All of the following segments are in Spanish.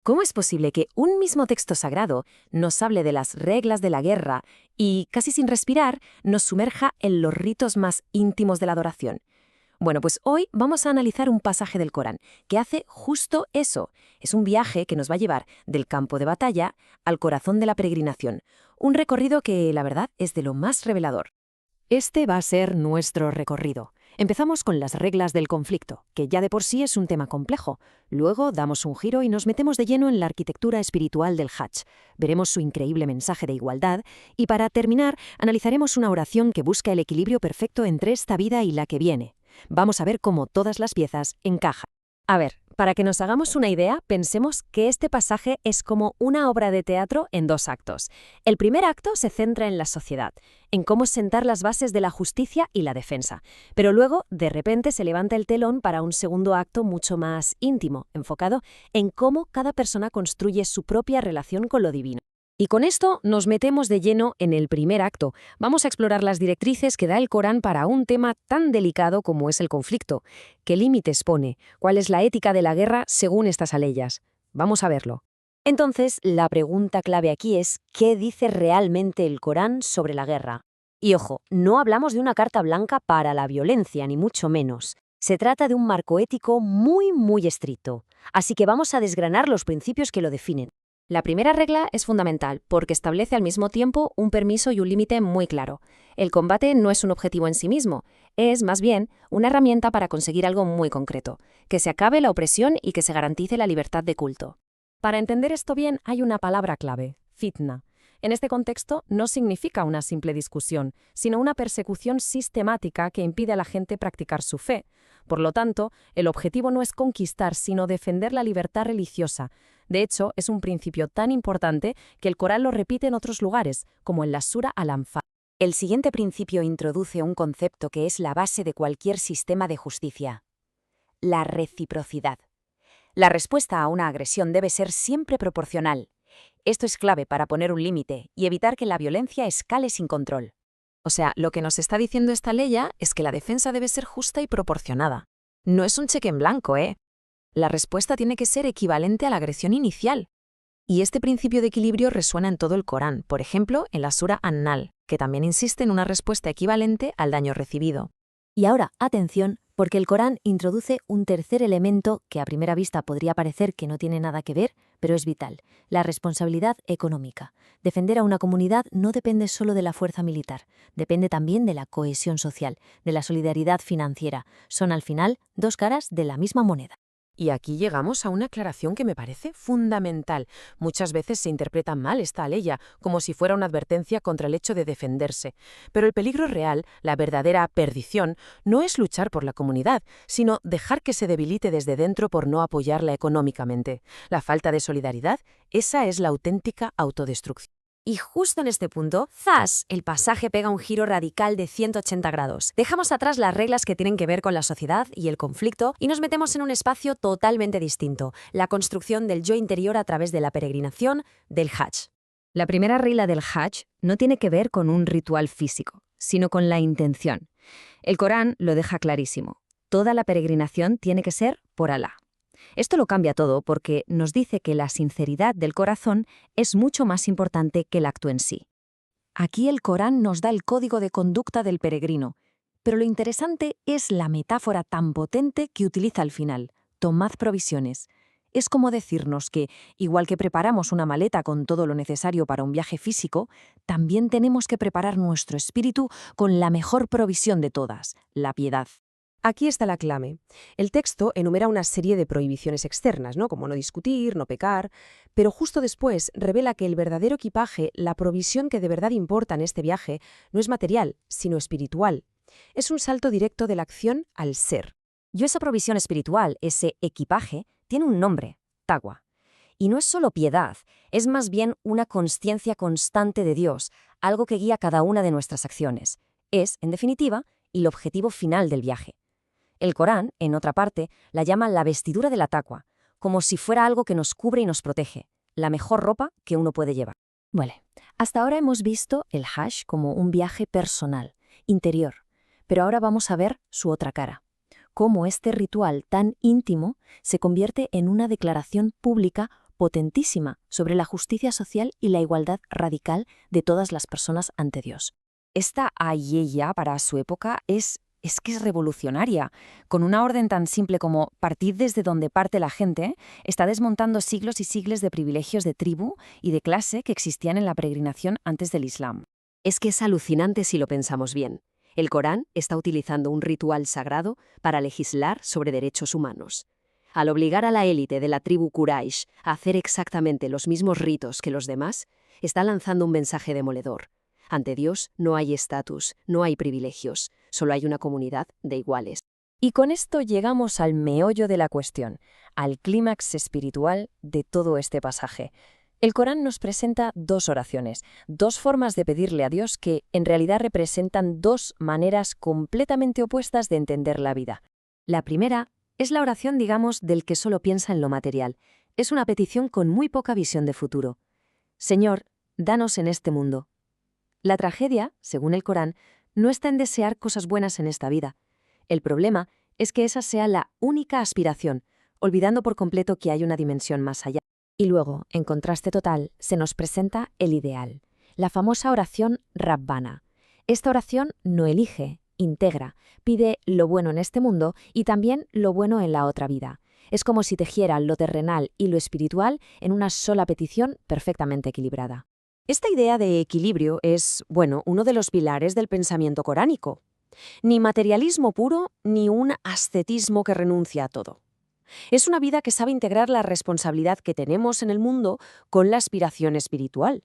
¿Cómo es posible que un mismo texto sagrado nos hable de las reglas de la guerra y, casi sin respirar, nos sumerja en los ritos más íntimos de la adoración? Bueno, pues hoy vamos a analizar un pasaje del Corán que hace justo eso. Es un viaje que nos va a llevar del campo de batalla al corazón de la peregrinación. Un recorrido que, la verdad, es de lo más revelador. Este va a ser nuestro recorrido. Empezamos con las reglas del conflicto, que ya de por sí es un tema complejo. Luego damos un giro y nos metemos de lleno en la arquitectura espiritual del Hajj. Veremos su increíble mensaje de igualdad y para terminar analizaremos una oración que busca el equilibrio perfecto entre esta vida y la que viene. Vamos a ver cómo todas las piezas encajan. A ver, para que nos hagamos una idea, pensemos que este pasaje es como una obra de teatro en dos actos. El primer acto se centra en la sociedad, en cómo sentar las bases de la justicia y la defensa. Pero luego, de repente, se levanta el telón para un segundo acto mucho más íntimo, enfocado en cómo cada persona construye su propia relación con lo divino. Y con esto nos metemos de lleno en el primer acto. Vamos a explorar las directrices que da el Corán para un tema tan delicado como es el conflicto. ¿Qué límites pone? ¿Cuál es la ética de la guerra según estas aleyas? Vamos a verlo. Entonces, la pregunta clave aquí es, ¿qué dice realmente el Corán sobre la guerra? Y ojo, no hablamos de una carta blanca para la violencia, ni mucho menos. Se trata de un marco ético muy estricto. Así que vamos a desgranar los principios que lo definen. La primera regla es fundamental porque establece al mismo tiempo un permiso y un límite muy claro. El combate no es un objetivo en sí mismo, es más bien una herramienta para conseguir algo muy concreto, que se acabe la opresión y que se garantice la libertad de culto. Para entender esto bien hay una palabra clave, fitna. En este contexto no significa una simple discusión, sino una persecución sistemática que impide a la gente practicar su fe. Por lo tanto, el objetivo no es conquistar, sino defender la libertad religiosa. De hecho, es un principio tan importante que el Corán lo repite en otros lugares, como en la Sura Al-Anfal. El siguiente principio introduce un concepto que es la base de cualquier sistema de justicia: la reciprocidad. La respuesta a una agresión debe ser siempre proporcional. Esto es clave para poner un límite y evitar que la violencia escale sin control. O sea, lo que nos está diciendo esta ley es que la defensa debe ser justa y proporcionada. No es un cheque en blanco, ¿eh? La respuesta tiene que ser equivalente a la agresión inicial. Y este principio de equilibrio resuena en todo el Corán, por ejemplo, en la Sura An-Nahl, que también insiste en una respuesta equivalente al daño recibido. Y ahora, atención, porque el Corán introduce un tercer elemento que a primera vista podría parecer que no tiene nada que ver, pero es vital: la responsabilidad económica. Defender a una comunidad no depende solo de la fuerza militar, depende también de la cohesión social, de la solidaridad financiera. Son al final dos caras de la misma moneda. Y aquí llegamos a una aclaración que me parece fundamental. Muchas veces se interpreta mal esta aleya, como si fuera una advertencia contra el hecho de defenderse. Pero el peligro real, la verdadera perdición, no es luchar por la comunidad, sino dejar que se debilite desde dentro por no apoyarla económicamente. La falta de solidaridad, esa es la auténtica autodestrucción. Y justo en este punto, ¡zas!, el pasaje pega un giro radical de 180 grados. Dejamos atrás las reglas que tienen que ver con la sociedad y el conflicto y nos metemos en un espacio totalmente distinto: la construcción del yo interior a través de la peregrinación del Hajj. La primera regla del Hajj no tiene que ver con un ritual físico, sino con la intención. El Corán lo deja clarísimo: toda la peregrinación tiene que ser por Alá. Esto lo cambia todo porque nos dice que la sinceridad del corazón es mucho más importante que el acto en sí. Aquí el Corán nos da el código de conducta del peregrino, pero lo interesante es la metáfora tan potente que utiliza al final: tomad provisiones. Es como decirnos que, igual que preparamos una maleta con todo lo necesario para un viaje físico, también tenemos que preparar nuestro espíritu con la mejor provisión de todas: la piedad. Aquí está la clave. El texto enumera una serie de prohibiciones externas, ¿no?, como no discutir, no pecar, pero justo después revela que el verdadero equipaje, la provisión que de verdad importa en este viaje, no es material, sino espiritual. Es un salto directo de la acción al ser. Y esa provisión espiritual, ese equipaje, tiene un nombre: taqwa. Y no es solo piedad, es más bien una consciencia constante de Dios, algo que guía cada una de nuestras acciones. Es, en definitiva, el objetivo final del viaje. El Corán, en otra parte, la llama la vestidura de la taqwa, como si fuera algo que nos cubre y nos protege, la mejor ropa que uno puede llevar. Vale, hasta ahora hemos visto el Hajj como un viaje personal, interior, pero ahora vamos a ver su otra cara: cómo este ritual tan íntimo se convierte en una declaración pública potentísima sobre la justicia social y la igualdad radical de todas las personas ante Dios. Esta ayella para su época es que es revolucionaria. Con una orden tan simple como partir desde donde parte la gente, está desmontando siglos y siglos de privilegios de tribu y de clase que existían en la peregrinación antes del Islam. Es que es alucinante si lo pensamos bien. El Corán está utilizando un ritual sagrado para legislar sobre derechos humanos. Al obligar a la élite de la tribu Quraysh a hacer exactamente los mismos ritos que los demás, está lanzando un mensaje demoledor. Ante Dios no hay estatus, no hay privilegios, solo hay una comunidad de iguales. Y con esto llegamos al meollo de la cuestión, al clímax espiritual de todo este pasaje. El Corán nos presenta dos oraciones, dos formas de pedirle a Dios que en realidad representan dos maneras completamente opuestas de entender la vida. La primera es la oración, digamos, del que solo piensa en lo material. Es una petición con muy poca visión de futuro. Señor, danos en este mundo. La tragedia, según el Corán, no está en desear cosas buenas en esta vida. El problema es que esa sea la única aspiración, olvidando por completo que hay una dimensión más allá. Y luego, en contraste total, se nos presenta el ideal, la famosa oración Rabbana. Esta oración no elige, integra, pide lo bueno en este mundo y también lo bueno en la otra vida. Es como si tejiera lo terrenal y lo espiritual en una sola petición perfectamente equilibrada. Esta idea de equilibrio es, uno de los pilares del pensamiento coránico. Ni materialismo puro, ni un ascetismo que renuncia a todo. Es una vida que sabe integrar la responsabilidad que tenemos en el mundo con la aspiración espiritual.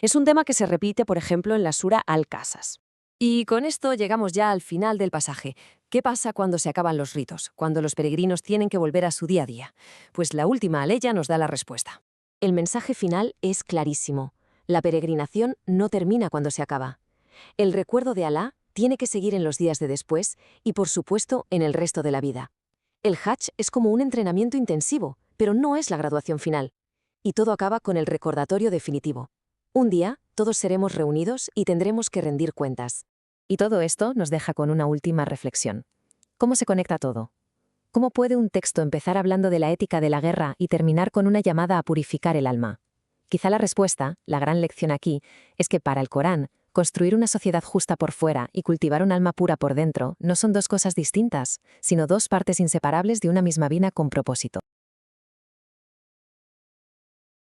Es un tema que se repite, por ejemplo, en la sura Al-Qasas. Y con esto llegamos ya al final del pasaje. ¿Qué pasa cuando se acaban los ritos, cuando los peregrinos tienen que volver a su día a día? Pues la última aleya nos da la respuesta. El mensaje final es clarísimo. La peregrinación no termina cuando se acaba. El recuerdo de Alá tiene que seguir en los días de después y, por supuesto, en el resto de la vida. El Hajj es como un entrenamiento intensivo, pero no es la graduación final. Y todo acaba con el recordatorio definitivo. Un día, todos seremos reunidos y tendremos que rendir cuentas. Y todo esto nos deja con una última reflexión. ¿Cómo se conecta todo? ¿Cómo puede un texto empezar hablando de la ética de la guerra y terminar con una llamada a purificar el alma? Quizá la respuesta, la gran lección aquí, es que para el Corán, construir una sociedad justa por fuera y cultivar un alma pura por dentro no son dos cosas distintas, sino dos partes inseparables de una misma vida con propósito.